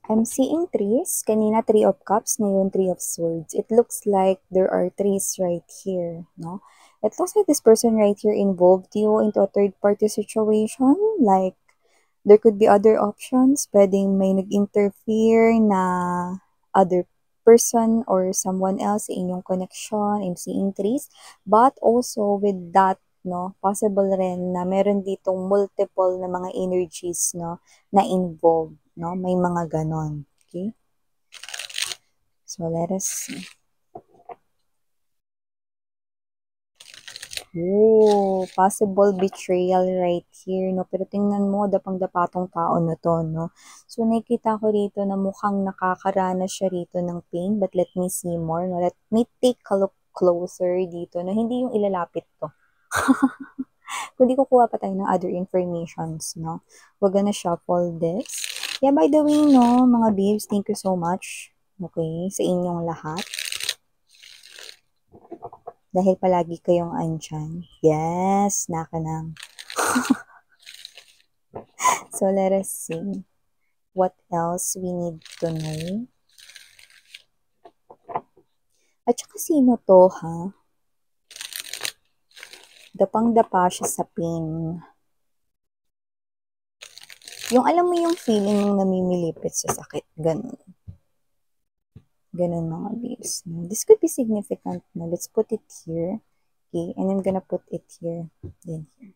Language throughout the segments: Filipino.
I'm seeing trees. Kanina, Three of Cups. Ngayon, Three of Swords. It looks like there are trees right here, no? It looks like this person right here involved you into a third-party situation. Like, there could be other options. Pwedeng may nag-interfere na other person or someone else sa inyong connection. I'm seeing trees. But also, with that, no, possible rin na meron ditong multiple na mga energies, no, na involved, no? May mga ganon. Okay? So, let us see. Oh, possible betrayal right here, no? Pero tingnan mo, dapang-dapa tong tao na to, no? So, nakikita ko rito na mukhang nakakaranas siya rito ng pain, but let me see more, no? Let me take a look closer dito, no? Hindi yung ilalapit to. Kundi kukuha pa tayo ng other informations, no? We're gonna shuffle this. Yeah, by the way, no, mga babes, thank you so much, okay, sa inyong lahat. Dahil palagi kayong andyan. Yes, nakanang. So, let us see what else we need to know. At saka sino to, ha? Dapang-dapa siya sa pain. Yung alam mo yung feeling ng namimilipit sa sakit. Ganun. Ganun mga babes. This could be significant. No? Let's put it here. Okay, and I'm gonna put it here. Then here.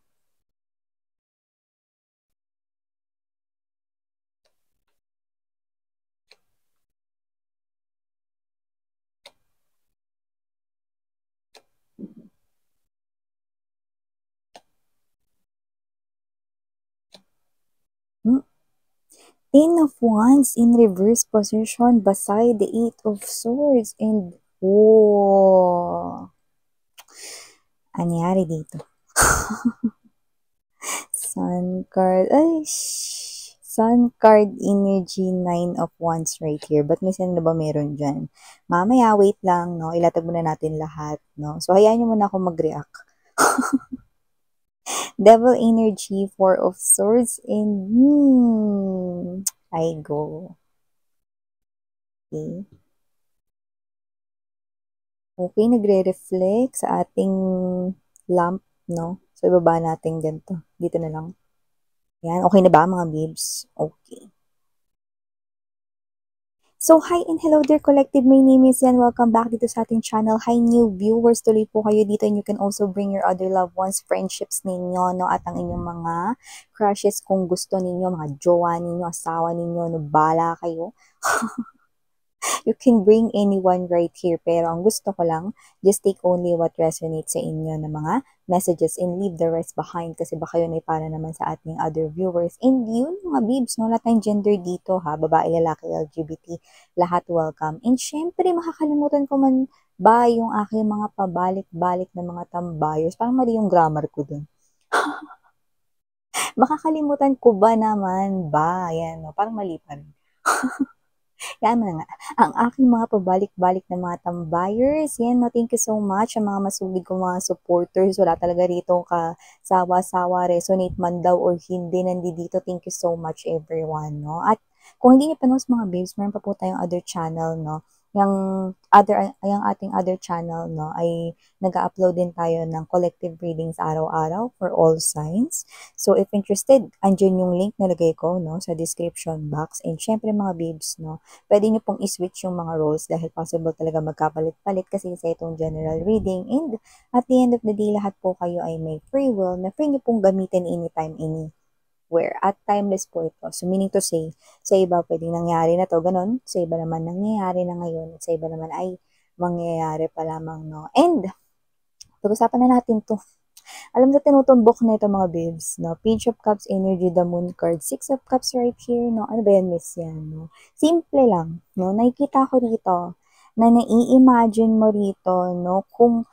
Ten of Wands in reverse position beside the Eight of Swords and oh, anyari dito? Sun card, ay, Sun card energy, Nine of Wands right here. But may sino na ba meron dyan? Mamaya, wait lang, no? Ilatag muna natin lahat, no? So, hayaan nyo muna ako mag-react. Devil energy, Four of Swords, and I go. Okay. Okay, nagre-reflect sa ating lamp, no? So, ibaba natin ganito. Dito na lang. Yan, okay na ba mga babes? Okay. So, hi and hello there, collective. My name is Yan. Welcome back dito sa ating channel. Hi, new viewers. Tuloy po kayo dito and you can also bring your other loved ones, friendships ninyo, no? At ang inyong mga crushes kung gusto ninyo, mga jowa ninyo, asawa ninyo, no? Bala kayo. You can bring anyone right here. Pero ang gusto ko lang, just take only what resonates sa inyo na mga messages and leave the rest behind kasi baka yun ay para naman sa ating other viewers. And yun, mga babes, no, lahat ng gender dito, ha, babae, lalaki, LGBT, lahat welcome. And syempre, makakalimutan ko man ba yung aking mga pabalik-balik na mga tambayos. Parang mali yung grammar ko dun. Makakalimutan ko ba naman ba? Yan, no, parang mali pa rin. Yan na nga. Ang aking mga pabalik-balik na mga tambayers. Yan, no, thank you so much. Ang mga masugid kong mga supporters. Wala talaga rito sawa-sawa, resonate man daw or hindi. Nandito, thank you so much everyone, no? At kung hindi niyo pa sa mga babes, meron pa po tayong other channel, no? Yung ating other channel, no, ay nag-upload din tayo ng collective readings araw-araw for all signs. So, if interested, andyan yung link nalagay ko, no, sa description box. And syempre mga babes, no, pwede nyo pong i-switch yung mga roles dahil possible talaga magkapalit-palit kasi sa itong general reading. And at the end of the day, lahat po kayo ay may free will na free nyo pong gamitin anytime, anywhere. At timeless po ito. So meaning to say, sa iba pwedeng nangyari na to, ganun. Sa iba naman nangyayari na ngayon. At sa iba naman ay mangyayari pa lamang, no. And, pag-usapan na natin to. Alam sa tinutumbok na ito mga babes, no? Page of Cups energy, the Moon card, Six of Cups right here, no? Ano ba yan, miss yan, no? Simple lang, no? Nakikita ko rito na nai-imagine mo rito, no? Kung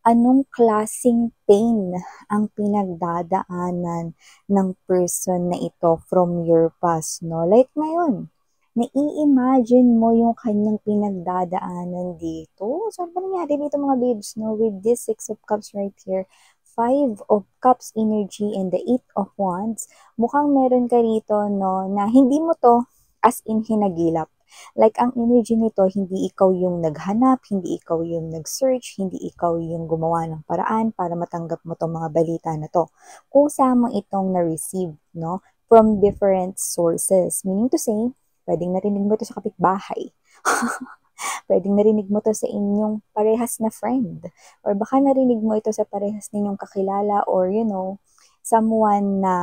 anong klaseng pain ang pinagdadaanan ng person na ito from your past, no? Like ngayon, nai-imagine mo yung kanyang pinagdadaanan dito. So, ano ba nangyari dito mga babes, no? With this Six of Cups right here, Five of Cups energy and the Eight of Wands, mukhang meron ka rito, no, na hindi mo to as in hinagilap. Like, ang energy nito, hindi ikaw yung naghanap, hindi ikaw yung nag-search, hindi ikaw yung gumawa ng paraan para matanggap mo tong mga balita na to. Kusa mo itong na-receive, no? From different sources. Meaning to say, pwedeng narinig mo ito sa kapitbahay. Pwedeng narinig mo to sa inyong parehas na friend. Or baka narinig mo ito sa parehas ninyong kakilala or, someone na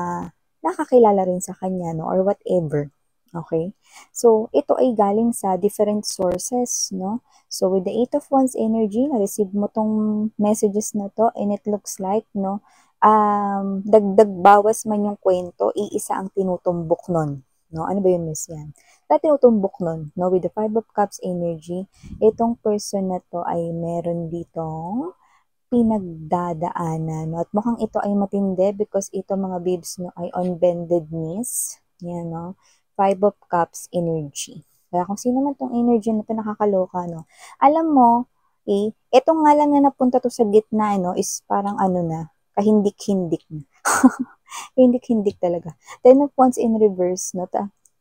nakakilala rin sa kanya, no? Or whatever. Okay? So, ito ay galing sa different sources, no? So, with the Eight of Wands energy, na-receive mo tong messages na to and it looks like, no, dagdag bawas man yung kwento, iisa ang tinutumbok nun. No? Ano ba yun, miss? Yan. Na tinutumbok nun, no? With the Five of Cups energy, itong person na to ay meron ditong pinagdadaanan. No? At mukhang ito ay matindi because ito mga babes no, ay on bended knees. Yan, no? Five of Cups energy. Kaya kung sino man tong energy na ito nakakaloka, no? Alam mo, ito nga lang na napunta to sa gitna, no, is parang ano na, kahindik-hindik na. Kahindik-hindik talaga. Ten of Wands in reverse, no?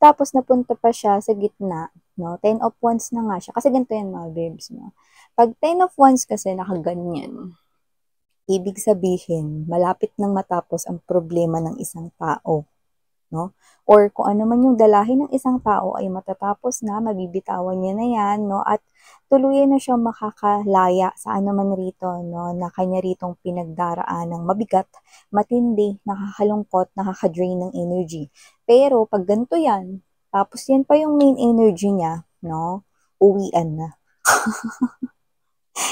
Tapos napunta pa siya sa gitna, no? Ten of Wands na nga siya. Kasi ganito yan mga babes, no? Pag Ten of Wands kasi nakaganyan, ibig sabihin, malapit nang matapos ang problema ng isang tao. No? Or kung ano man yung dalahin ng isang tao ay matatapos na, mabibitawan niya na yan, no? At tuluyan na siyang makakalaya sa ano man rito, no? Na kanya ritong pinagdaraan ng mabigat, matindi, nakakalungkot, nakaka-drain ng energy. Pero pag ganito yan, tapos yan pa yung main energy niya, no? Uwian na.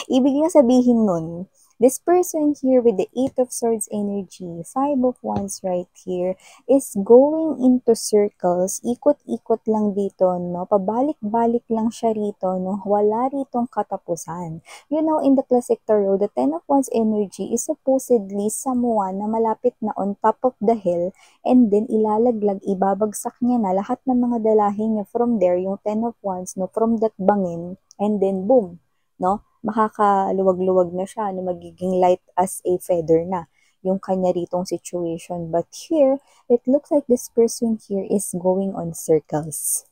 Ibig nga sabihin nun, this person here with the Eight of Swords energy, Five of Wands right here, is going into circles. Ikot-ikot lang dito, no? Pabalik-balik lang siya rito, no? Wala ritong katapusan. You know, in the classic tarot, the Ten of Wands energy is supposedly someone na malapit na on top of the hill and then ilalaglag, ibabagsak niya na lahat ng mga dalahin niya from there, yung Ten of Wands, no? From that bangin, and then boom, no? Makakaluwag-luwag na siya, no, magiging light as a feather na yung kanya ritong situation. But here, it looks like this person here is going on circles.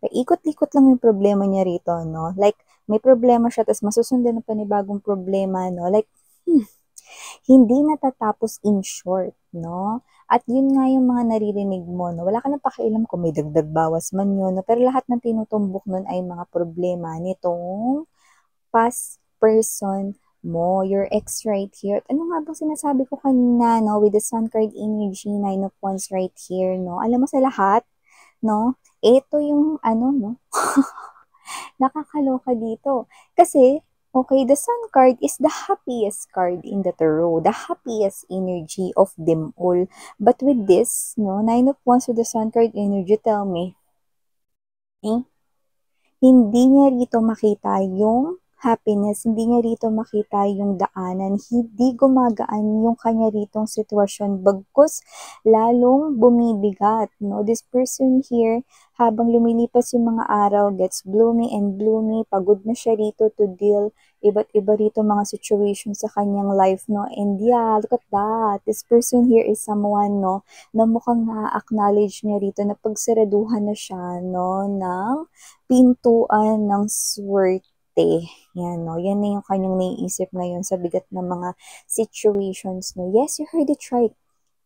Ikot-ikot lang yung problema niya rito, no? Like, may problema siya, tapos masusundan na panibagong problema, no? Like, hindi natatapos in short, no? At yun nga yung mga naririnig mo, no? Wala ka nang pakialam kung may dagdag bawas man yun, no? Pero lahat ng tinutumbok nun ay mga problema nitong past person mo, your ex right here. At ano nga bang sinasabi ko kanina, no? With the Sun card energy, Nine of Wands right here, no? Alam mo sa lahat, no? Ito yung, no? Nakakaloka dito. Kasi, okay, the Sun card is the happiest card in the tarot, the happiest energy of them all. But with this, no, Nine of Wands with the Sun card energy, tell me, hindi niya rito makita yung happiness, hindi niya rito makita yung daanan, hindi gumagaan yung kanya ritong sitwasyon, bagkus lalong bumibigat, no? This person here, habang lumilipas yung mga araw, gets gloomy and gloomy, pagod na siya rito to deal iba't iba rito mga situations sa kanyang life, no? And yeah, look at that. This person here is someone, no, na mukhang na-acknowledge niya rito na pagsaraduhan na siya, no, ng pintuan ng swerte. Yan, no? Yan na yung kanyang naiisip ngayon sa bigat ng mga situations, no? Yes, you heard it right.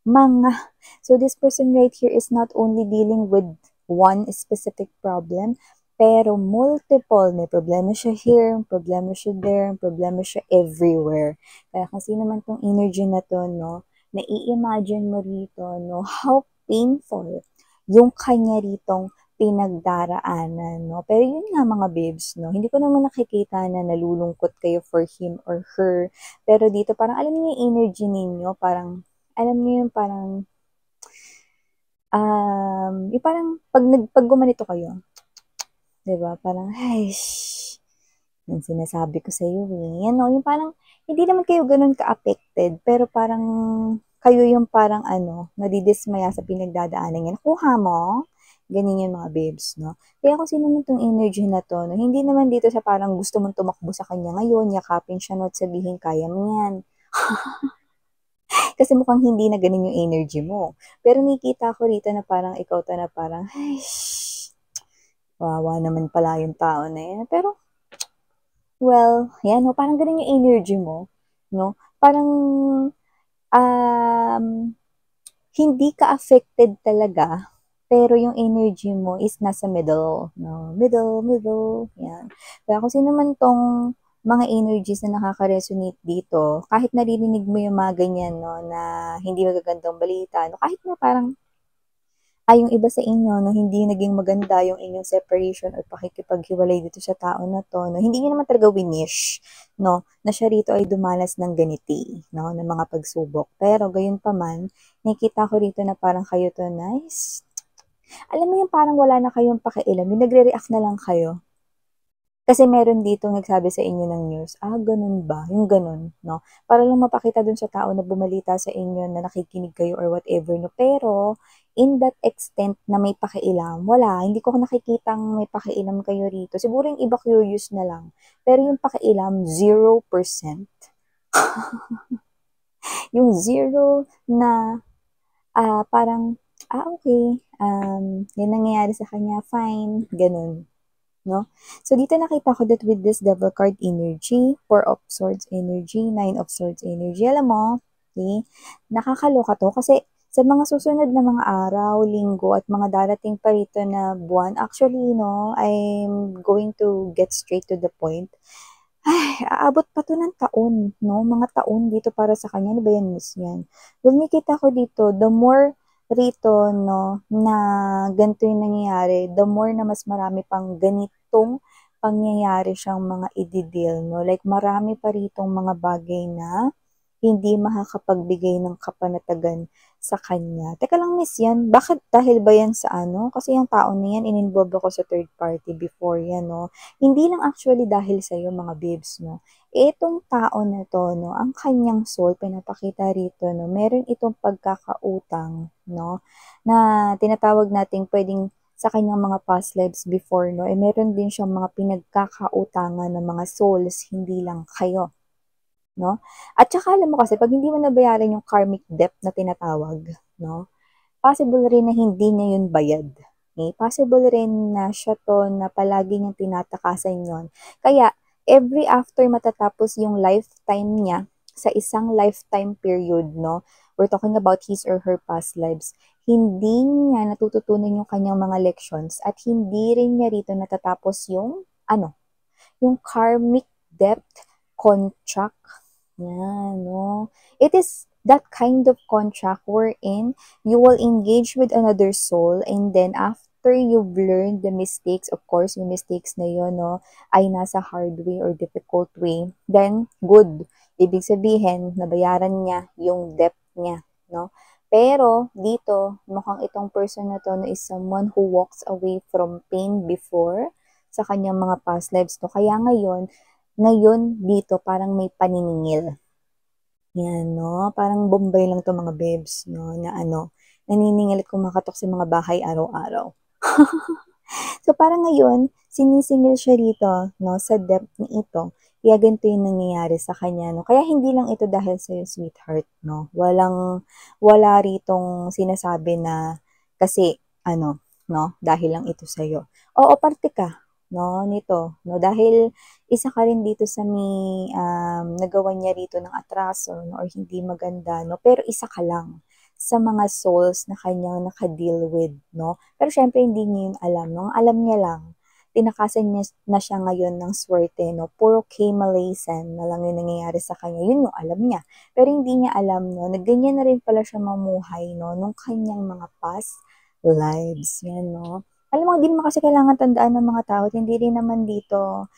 Mga. So, this person right here is not only dealing with one specific problem, pero multiple. May problema siya here, problema siya there, problema siya everywhere. Kaya kung sino man tong energy na to, no, nai-imagine mo rito, no, how painful yung kanya ritong pinagdaraanan, no? Pero yun nga mga babes, no? Hindi ko naman nakikita na nalulungkot kayo for him or her. Pero dito, parang alam niyo yung energy ninyo, parang, alam niyo yung parang, yung parang, pag gumanito kayo, diba? Parang, ay, yung sinasabi ko sa iyo, Yan, no? Yung parang, hindi naman kayo ganun ka-affected, pero parang, kayo yung parang, nadidismaya sa pinagdadaanan niya. Nakuha mo? Ganyan yung mga babes, no? Kaya kung sino man tong energy na to, no, hindi naman dito sa parang gusto mong tumakbo sa kanya ngayon, yakapin siya, no, at sabihin, kaya mo yan. Kasi mukhang hindi na ganun yung energy mo. Pero nakikita ko rito na parang ikaw to na parang, ay, wawa naman pala yung tao na yan. Pero, well, yan, no, parang ganun yung energy mo, no? Parang, um, hindi ka affected talaga, pero yung energy mo is nasa middle, no? Middle, yan. Kaya kung sino man tong mga energies na nakaka-resonate dito, kahit naririnig mo yung mga ganyan, no, na hindi magagandang balita, no, kahit na parang yung iba sa inyo, no, hindi naging maganda yung inyong separation or pakikipaghiwalay dito sa tao na to, no, hindi niyo naman talaga winish, no, na siya rito ay dumanas ng ganiti, no, ng mga pagsubok. Pero, gayon pa man, nakikita ko rito na parang kayo to, nice. Alam mo yung parang wala na kayong pakialam, yung nagre-react na lang kayo. Kasi meron dito nagsabi sa inyo ng news, ganun ba? Yung ganun, no? Para lang mapakita dun sa tao na bumalita sa inyo na nakikinig kayo or whatever, no? Pero, in that extent na may pakialam, wala. Hindi ko nakikitang may pakialam kayo rito. Siguro yung iba curious na lang. Pero yung pakialam, 0%. Yung zero na parang, okay, yan nangyayari sa kanya, fine, ganun. No? So, dito nakita ko that with this Devil card energy, Four of Swords energy, Nine of Swords energy, alam mo, okay, nakakaloka to kasi sa mga susunod na mga araw, linggo, at mga darating pa rito na buwan, actually, no, I'm going to get straight to the point. Ay, aabot pa to ng taon, no? Mga taon dito para sa kanya. Ano ba yan, miss yan? Well, nakita ko dito, the more rito, no, na ganito yung nangyayari, the more na mas marami pang ganitong pangyayari siyang mga i-deal, no? Like, marami pa ritong mga bagay na hindi makakapagbigay ng kapanatagan sa kanya. Teka lang, miss yan. Bakit dahil ba yan sa ano? Kasi yung tao na yan, in-involve ako sa third party before yan, no? Hindi lang actually dahil sa iyo mga babes, no? Itong tao na to, no, ang kanyang soul, pinapakita rito, no, meron itong pagkakautang, no, na tinatawag nating pwedeng sa kanyang mga past lives before, no, meron din siyang mga pinagkakautangan ng mga souls, hindi lang kayo. No? At saka alam mo kasi, pag hindi mo nabayaran yung karmic debt na tinatawag, no? Possible rin na hindi niya yun bayad. Okay? Possible rin na siya to na palagi niyang tinatakasan yon. Kaya, every after matatapos yung lifetime niya, sa isang lifetime period, no? We're talking about his or her past lives. Hindi niya natututunan yung kanyang mga lections at hindi rin niya rito natatapos yung, yung karmic debt contract. Yan, no? It is that kind of contract wherein you will engage with another soul and then after you've learned the mistakes, of course, yung mistakes na yun, no, ay nasa hard way or difficult way, then good. Ibig sabihin, nabayaran niya yung debt niya, no? Pero, dito, mukhang itong person na to no, is someone who walks away from pain before sa kanyang mga past lives, no? Kaya ngayon dito parang may paniningil. Yan, no? Parang Bombay lang to mga babes, no? Na naniningil at kumakatok sa mga bahay araw-araw. So, parang ngayon, sinisingil siya rito, no? Sa depth ni ito. Kaya ganito yung nangyayari sa kanya, no? Kaya hindi lang ito dahil sa'yo, sweetheart, no? Wala ritong sinasabi na kasi, no? Dahil lang ito sa'yo. Oo, parte ka, no? Nito, no? Dahil isa ka rin dito sa may nagawa niya rito ng atraso, no? Or hindi maganda, no? Pero isa ka lang sa mga souls na kanyang nakadeal with, no? Pero syempre, hindi niya yun alam, no? Ang alam niya lang, tinakasan niya na siya ngayon ng swerte, no? Puro K-Malaysan na lang yung nangyayari sa kanya. Yun yung alam niya. Pero hindi niya alam, no? Na ganyan na rin pala siya mamuhay, no? Nung kanyang mga past lives. Yan, no? Alam mo, hindi naman kasi kailangan tandaan ng mga tao at hindi rin naman dito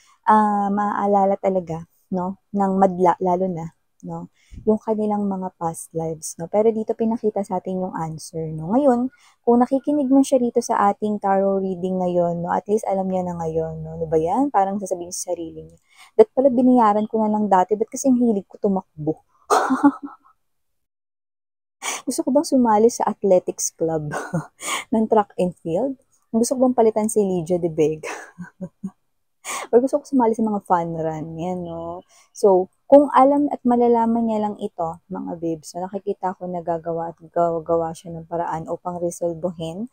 maaalala talaga, no? Ng madla, lalo na, no? Yung kanilang mga past lives, no? Pero dito pinakita sa atin yung answer, no? Ngayon, kung nakikinig man siya rito sa ating tarot reading ngayon, no? At least alam niya na ngayon, no? Ano ba yan? Parang sasabihin sa sarili niya. That pala binayaran ko na lang dati, ba't kasi hilig ko tumakbo? Gusto ko bang sumali sa athletics club ng track and field? Gusto ko bang palitan si Lydia de Beg? Or gusto ko sumali sa mga fun run, yan, no? So, Kung alam at malalaman niya lang ito, mga babes, so nakikita ko na gagawa at gagawa siya ng paraan upang resolbahin,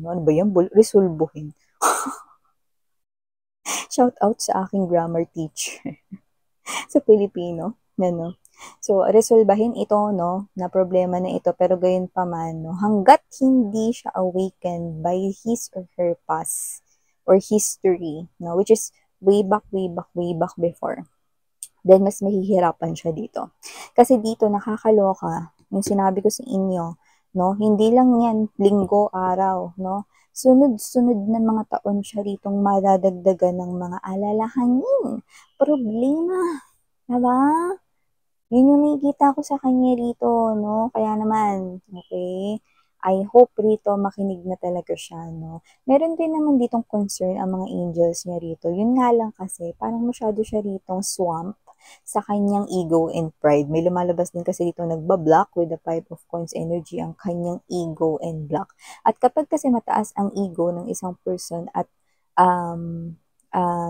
ano ba yan? Resolbuhin. Shout out sa aking grammar teacher sa Filipino, ano. So, resolbahin ito, no, na problema na ito, pero gayon pa man, no, hanggat hindi siya awakened by his or her past or history, no, which is way back before, then mas mahihirapan siya dito. Kasi dito nakakaloka, yung sinabi ko sa inyo, no, hindi lang yan linggo, araw, no, sunod-sunod na mga taon siya ritong madadagdagan ng mga alalahanin, problema, diba? Yun yung nakikita ko sa kanya rito, no? Kaya naman, okay? I hope rito makinig na talaga siya, no? Meron din naman ditong concern ang mga angels niya rito. Yun nga lang kasi, parang masyado siya ritong swamp sa kanyang ego and pride. May lumalabas din kasi dito nagbablock with the Five of Coins energy ang kanyang ego and block. At kapag kasi mataas ang ego ng isang person at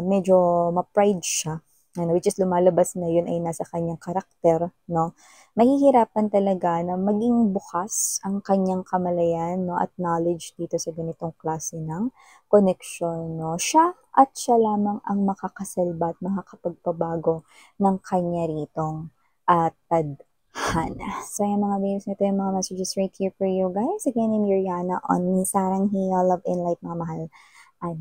medyo ma-pride siya, ano, which is lumalabas na yun ay nasa kanyang karakter, no? Mahihirapan talaga na maging bukas ang kanyang kamalayan, no, at knowledge dito sa ganitong klase ng connection, no? Siya at siya lamang ang makakasalba at makakapagpabago ng kanya ritong tadhana. So, yung mga babes, ito yung mga messages right here for you guys. Again, I'm Miriana on Sarang Hiya, Love and Light, mga mahal. Ano